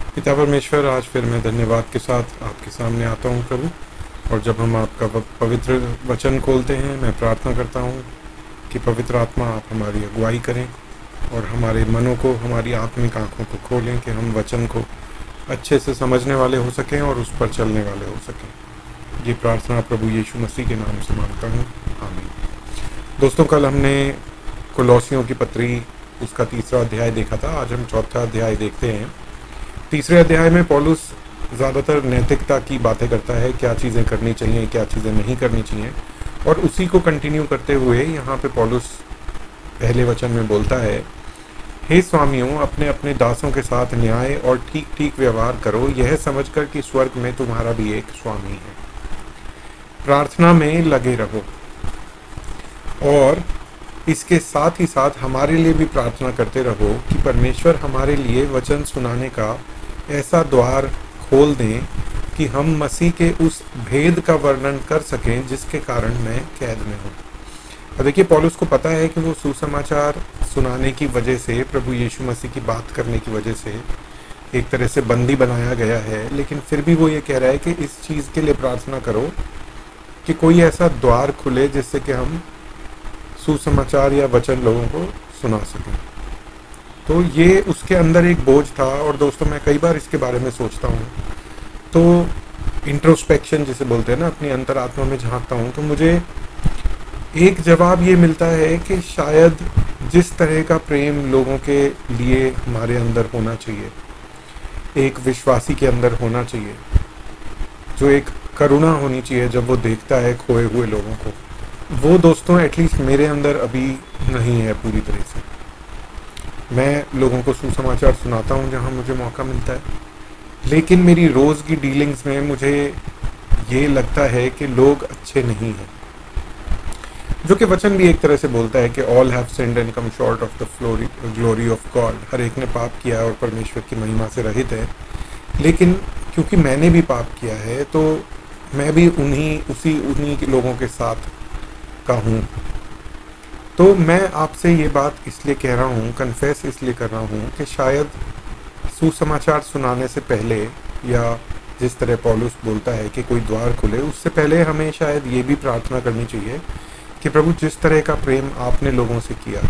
पिता परमेश्वर, आज फिर मैं धन्यवाद के साथ आपके सामने आता हूँ प्रभु। और जब हम आपका पवित्र वचन खोलते हैं, मैं प्रार्थना करता हूँ कि पवित्र आत्मा आप हमारी अगुवाई करें और हमारे मनों को, हमारी आत्मिक आँखों को खोलें कि हम वचन को अच्छे से समझने वाले हो सकें और उस पर चलने वाले हो सकें। ये प्रार्थना प्रभु यीशु मसीह के नाम से मांगता हूँ, आमीन। दोस्तों, कल हमने कोलोसियों की पत्री उसका 3रा अध्याय देखा था। आज हम 4था अध्याय देखते हैं। 3रे अध्याय में पौलुस ज़्यादातर नैतिकता की बातें करता है, क्या चीज़ें करनी चाहिए, क्या चीज़ें नहीं करनी चाहिए, और उसी को कंटिन्यू करते हुए यहाँ पे पौलुस पहले वचन में बोलता है, हे स्वामियों, अपने अपने दासों के साथ न्याय और ठीक ठीक व्यवहार करो, यह समझकर कि स्वर्ग में तुम्हारा भी एक स्वामी है। प्रार्थना में लगे रहो और इसके साथ ही साथ हमारे लिए भी प्रार्थना करते रहो कि परमेश्वर हमारे लिए वचन सुनाने का ऐसा द्वार खोल दें कि हम मसीह के उस भेद का वर्णन कर सकें जिसके कारण मैं कैद में हूँ। और देखिए, पौलुस को पता है कि वो सुसमाचार सुनाने की वजह से, प्रभु यीशु मसीह की बात करने की वजह से एक तरह से बंदी बनाया गया है, लेकिन फिर भी वो ये कह रहा है कि इस चीज़ के लिए प्रार्थना करो कि कोई ऐसा द्वार खुले जिससे कि हम सुसमाचार या वचन लोगों को सुना सकें। तो ये उसके अंदर एक बोझ था। और दोस्तों, मैं कई बार इसके बारे में सोचता हूँ, तो इंट्रोस्पेक्शन जिसे बोलते हैं ना, अपनी अंतरात्मा में झांकता हूँ, तो मुझे एक जवाब ये मिलता है कि शायद जिस तरह का प्रेम लोगों के लिए हमारे अंदर होना चाहिए, एक विश्वासी के अंदर होना चाहिए, जो एक करुणा होनी चाहिए जब वो देखता है खोए हुए लोगों को, वो दोस्तों एटलीस्ट मेरे अंदर अभी नहीं है पूरी तरह से। मैं लोगों को सुसमाचार सुनाता हूँ जहाँ मुझे मौका मिलता है, लेकिन मेरी रोज़ की डीलिंग्स में मुझे ये लगता है कि लोग अच्छे नहीं हैं, जो कि वचन भी एक तरह से बोलता है कि all have sinned and come short of the glory of God. हर एक ने पाप किया और परमेश्वर की महिमा से रहित है। लेकिन क्योंकि मैंने भी पाप किया है, तो मैं भी उन्हीं के लोगों के साथ का हूँ। तो मैं आपसे ये बात इसलिए कह रहा हूँ, कन्फेस इसलिए कर रहा हूँ कि शायद सुसमाचार सुनाने से पहले, या जिस तरह पौलुस बोलता है कि कोई द्वार खुले, उससे पहले हमें शायद ये भी प्रार्थना करनी चाहिए कि प्रभु, जिस तरह का प्रेम आपने लोगों से किया,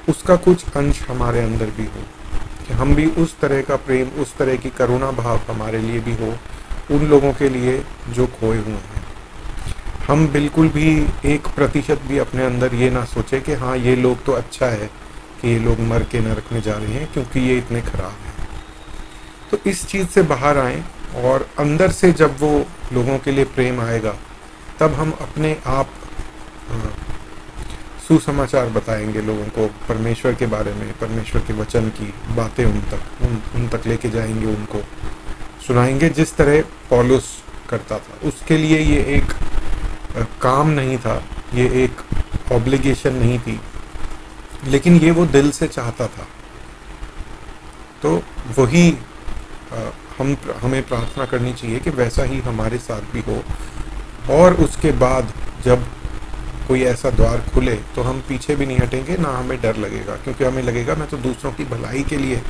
उसका कुछ अंश हमारे अंदर भी हो, कि हम भी उस तरह का प्रेम, उस तरह की करुणा भाव हमारे लिए भी हो उन लोगों के लिए जो खोए हुए हैं। हम बिल्कुल भी 1% भी अपने अंदर ये ना सोचे कि हाँ, ये लोग तो अच्छा है कि ये लोग मर के नरक में जा रहे हैं क्योंकि ये इतने खराब हैं। तो इस चीज़ से बाहर आएं, और अंदर से जब वो लोगों के लिए प्रेम आएगा, तब हम अपने आप सुसमाचार बताएंगे लोगों को परमेश्वर के बारे में, परमेश्वर के वचन की बातें उन तक लेके जाएंगे, उनको सुनाएंगे जिस तरह पौलुस करता था। उसके लिए ये एक काम नहीं था, ये एक ऑब्लिगेशन नहीं थी, लेकिन ये वो दिल से चाहता था। तो वही हमें प्रार्थना करनी चाहिए कि वैसा ही हमारे साथ भी हो। और उसके बाद जब कोई ऐसा द्वार खुले तो हम पीछे भी नहीं हटेंगे, ना हमें डर लगेगा, क्योंकि हमें लगेगा मैं तो दूसरों की भलाई के लिए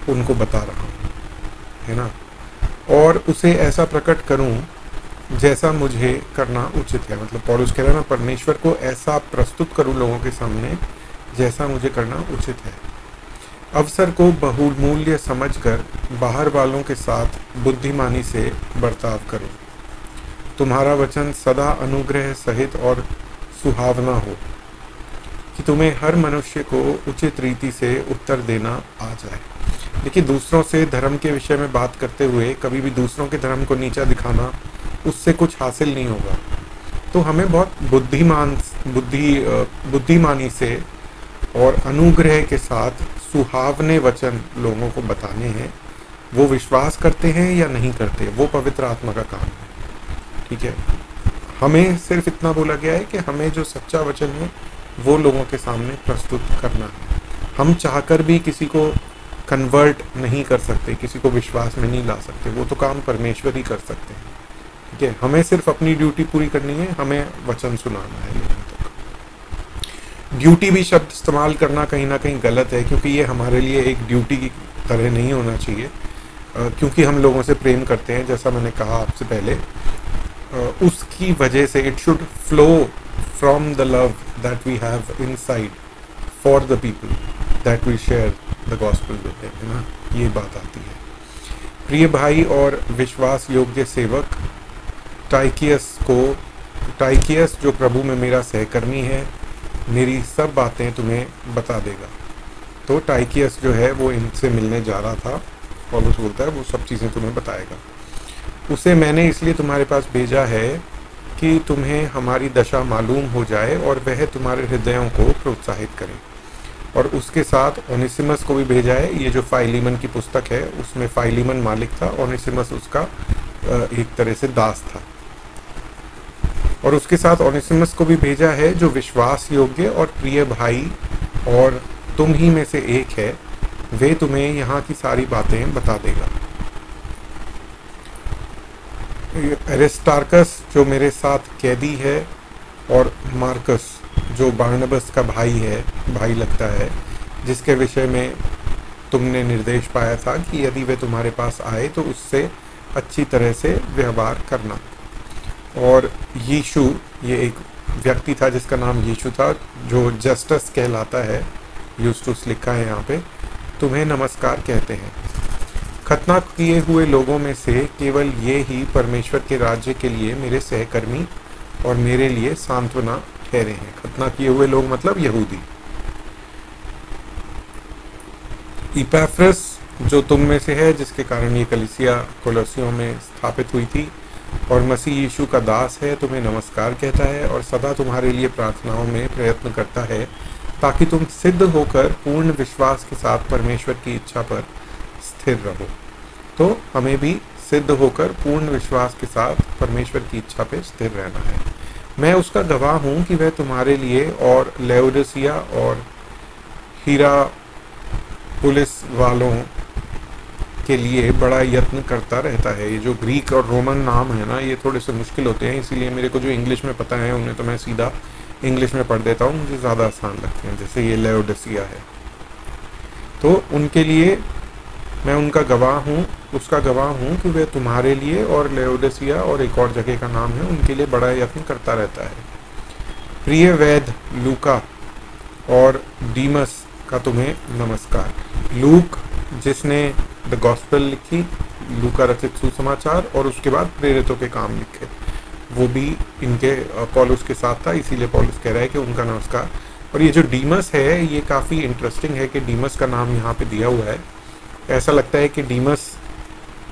उनको बता रहा हूँ, है ना। और उसे ऐसा प्रकट करूँ जैसा मुझे करना उचित है। मतलब पौलुस कह रहा है, मैं परमेश्वर को ऐसा प्रस्तुत करूं लोगों के सामने जैसा मुझे करना उचित है। अवसर को बहुमूल्य समझकर बाहर वालों के साथ बुद्धिमानी से बर्ताव करो। तुम्हारा वचन सदा अनुग्रह सहित और सुहावना हो, कि तुम्हें हर मनुष्य को उचित रीति से उत्तर देना आ जाए। देखिए, दूसरों से धर्म के विषय में बात करते हुए कभी भी दूसरों के धर्म को नीचा दिखाना, उससे कुछ हासिल नहीं होगा। तो हमें बहुत बुद्धिमानी से और अनुग्रह के साथ सुहावने वचन लोगों को बताने हैं। वो विश्वास करते हैं या नहीं करते, वो पवित्र आत्मा का काम है, ठीक है। हमें सिर्फ इतना बोला गया है कि हमें जो सच्चा वचन है वो लोगों के सामने प्रस्तुत करना है। हम चाहकर भी किसी को कन्वर्ट नहीं कर सकते, किसी को विश्वास में नहीं ला सकते, वो तो काम परमेश्वर ही कर सकते हैं, ठीक है। हमें सिर्फ अपनी ड्यूटी पूरी करनी है, हमें वचन सुनाना है लोगों तक। ड्यूटी भी शब्द इस्तेमाल करना कहीं ना कहीं गलत है, क्योंकि ये हमारे लिए एक ड्यूटी की तरह नहीं होना चाहिए। क्योंकि हम लोगों से प्रेम करते हैं, जैसा मैंने कहा आपसे पहले, उसकी वजह से it should flow from the love that we have inside for the people that we share the gospel with them, है ना, ये बात आती है। प्रिय भाई और विश्वास योग्य सेवक टाइकियस जो प्रभु में मेरा सहकर्मी है, मेरी सब बातें तुम्हें बता देगा। तो टाइकियस जो है वो इनसे मिलने जा रहा था, पौलुस बोलता है वो सब चीज़ें तुम्हें बताएगा। उसे मैंने इसलिए तुम्हारे पास भेजा है कि तुम्हें हमारी दशा मालूम हो जाए और वह तुम्हारे हृदयों को प्रोत्साहित करे। और उसके साथ ओनेसिमस को भी भेजा है। ये जो फाइलीमन की पुस्तक है उसमें फाइलीमन मालिक था, ओनेसिमस उसका एक तरह से दास था। और उसके साथ ओनेसिमस को भी भेजा है जो विश्वास योग्य और प्रिय भाई और तुम ही में से एक है, वे तुम्हें यहाँ की सारी बातें बता देगा। एरिस्टार्कस जो मेरे साथ कैदी है और मार्कस जो बारनबस का भाई है, भाई लगता है, जिसके विषय में तुमने निर्देश पाया था कि यदि वे तुम्हारे पास आए तो उससे अच्छी तरह से व्यवहार करना। और यीशु, ये एक व्यक्ति था जिसका नाम यीशु था, जो जस्टिस कहलाता है, यूस्टुस लिखा है यहाँ पे, तुम्हें नमस्कार कहते हैं। खतना किए हुए लोगों में से केवल ये ही परमेश्वर के राज्य के लिए मेरे सहकर्मी और मेरे लिए सांत्वना ठहरे हैं। खतना किए हुए लोग मतलब यहूदी। इपैफ्रस जो तुम में से है, जिसके कारण ये कलीसिया कोलोसियों में स्थापित हुई थी और मसीह यीशु का दास है, तुम्हें नमस्कार कहता है और सदा तुम्हारे लिए प्रार्थनाओं में प्रयत्न करता है ताकि तुम सिद्ध होकर पूर्ण विश्वास के साथ परमेश्वर की इच्छा पर स्थिर रहो। तो हमें भी सिद्ध होकर पूर्ण विश्वास के साथ परमेश्वर की इच्छा पर स्थिर रहना है। मैं उसका गवाह हूँ कि वह तुम्हारे लिए और लेओडिसिया और हिरापुलिस वालों के लिए बड़ा यत्न करता रहता है। ये जो ग्रीक और रोमन नाम है ना, ये थोड़े से मुश्किल होते हैं, इसीलिए मेरे को जो इंग्लिश में पता है उन्हें तो मैं सीधा इंग्लिश में पढ़ देता हूँ, मुझे ज़्यादा आसान लगते हैं। जैसे ये लेओडिसिया है, तो उनके लिए मैं उनका गवाह हूँ, उसका गवाह हूँ कि वह तुम्हारे लिए और लेओडिसिया और एक और जगह का नाम है, उनके लिए बड़ा यत्न करता रहता है। प्रिय वैद लूका और डीमस का तुम्हें नमस्कार। लूक जिसने द गॉस्पेल लिखी, लूका रचित सुसमाचार, और उसके बाद प्रेरितों के काम लिखे, वो भी इनके पौलुस के साथ था, इसीलिए पौलुस कह रहा है कि उनका नमस्कार। और ये जो डीमस है ये काफ़ी इंटरेस्टिंग है कि डीमस का नाम यहाँ पे दिया हुआ है। ऐसा लगता है कि डीमस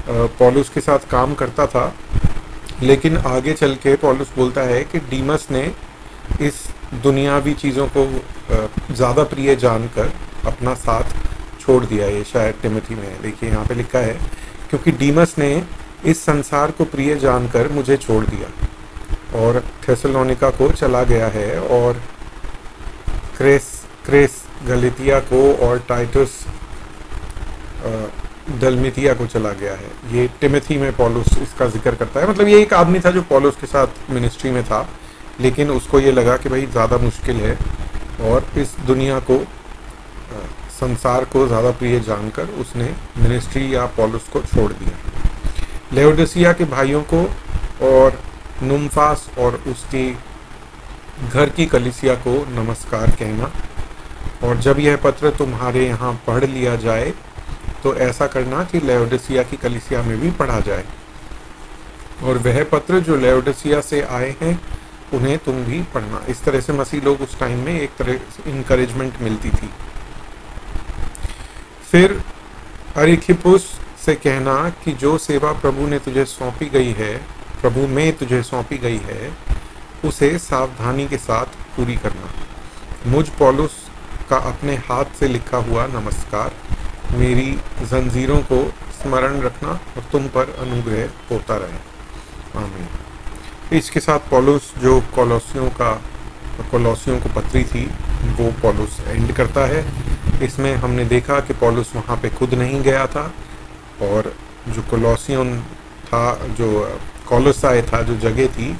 पौलुस के साथ काम करता था, लेकिन आगे चल के पौलुस बोलता है कि डीमस ने इस दुनियावी चीज़ों को ज़्यादा प्रिय जानकर अपना साथ छोड़ दिया। ये शायद टिमोथी में है, देखिए यहाँ पे लिखा है, क्योंकि डीमस ने इस संसार को प्रिय जानकर मुझे छोड़ दिया और थेसलोनिका को चला गया है, और क्रेस गलितिया को और टाइटस दलमितिया को चला गया है। ये टिमोथी में पौलुस इसका जिक्र करता है। मतलब ये एक आदमी था जो पौलुस के साथ मिनिस्ट्री में था, लेकिन उसको ये लगा कि भाई ज़्यादा मुश्किल है और इस दुनिया को, संसार को ज़्यादा प्रिय जानकर उसने मिनिस्ट्री या पौलुस को छोड़ दिया। लेओडिसिया के भाइयों को और नुम्फास और उसकी घर की कलीसिया को नमस्कार कहना। और जब यह पत्र तुम्हारे यहाँ पढ़ लिया जाए तो ऐसा करना कि लेओडिसिया की कलीसिया में भी पढ़ा जाए, और वह पत्र जो लेओडिसिया से आए हैं उन्हें तुम भी पढ़ना। इस तरह से मसीह लोग उस टाइम में एक तरह से इंकरेजमेंट मिलती थी। फिर अरिखिपुस से कहना कि जो सेवा प्रभु ने तुझे सौंपी गई है, प्रभु में तुझे सौंपी गई है, उसे सावधानी के साथ पूरी करना। मुझ पौलुस का अपने हाथ से लिखा हुआ नमस्कार। मेरी जंजीरों को स्मरण रखना और तुम पर अनुग्रह होता रहे। आमीन। इसके साथ पौलुस जो कोलोसियों को पत्री थी वो पौलुस एंड करता है। इसमें हमने देखा कि पौलुस वहाँ पे खुद नहीं गया था, और जो कोलोसियन था, जो कोलोसाई था, जो जगह थी,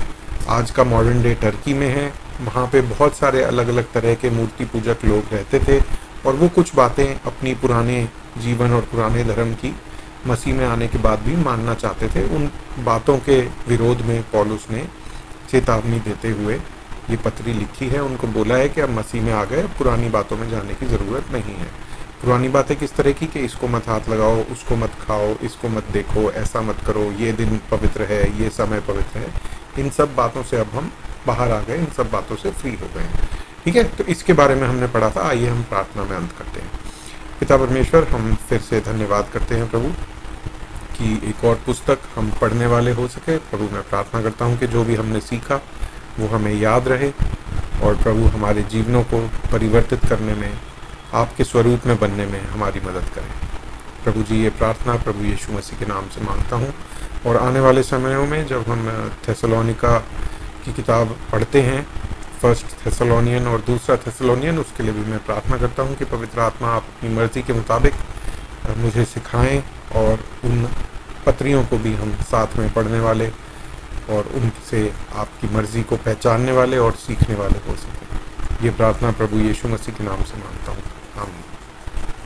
आज का मॉडर्न डे टर्की में है, वहाँ पे बहुत सारे अलग अलग तरह के मूर्ति पूजक लोग रहते थे, और वो कुछ बातें अपनी पुराने जीवन और पुराने धर्म की मसीह में आने के बाद भी मानना चाहते थे, उन बातों के विरोध में पौलुस ने चेतावनी देते हुए ये पत्री लिखी है। उनको बोला है कि अब मसीह में आ गए, पुरानी बातों में जाने की ज़रूरत नहीं है। पुरानी बातें किस तरह की कि इसको मत हाथ लगाओ, उसको मत खाओ, इसको मत देखो, ऐसा मत करो, ये दिन पवित्र है, ये समय पवित्र है, इन सब बातों से अब हम बाहर आ गए, इन सब बातों से फ्री हो गए हैं। ठीक है, तो इसके बारे में हमने पढ़ा था। आइए हम प्रार्थना में अंत करते हैं। पिता परमेश्वर, हम फिर से धन्यवाद करते हैं प्रभु कि एक और पुस्तक हम पढ़ने वाले हो सके। प्रभु मैं प्रार्थना करता हूँ कि जो भी हमने सीखा वो हमें याद रहे और प्रभु हमारे जीवनों को परिवर्तित करने में, आपके स्वरूप में बनने में हमारी मदद करें। प्रभु जी, ये प्रार्थना प्रभु यीशु मसीह के नाम से मांगता हूँ। और आने वाले समयों में जब हम थेसलोनिका की किताब पढ़ते हैं, फर्स्ट थेसलोनियन और दूसरा थेसलोनियन, उसके लिए भी मैं प्रार्थना करता हूँ कि पवित्र आत्मा आप अपनी मर्जी के मुताबिक मुझे सिखाएं और उन पत्रियों को भी हम साथ में पढ़ने वाले और उनसे आपकी मर्जी को पहचानने वाले और सीखने वाले हो सकें। ये प्रार्थना प्रभु यीशु मसीह के नाम से मांगता हूँ, आमीन।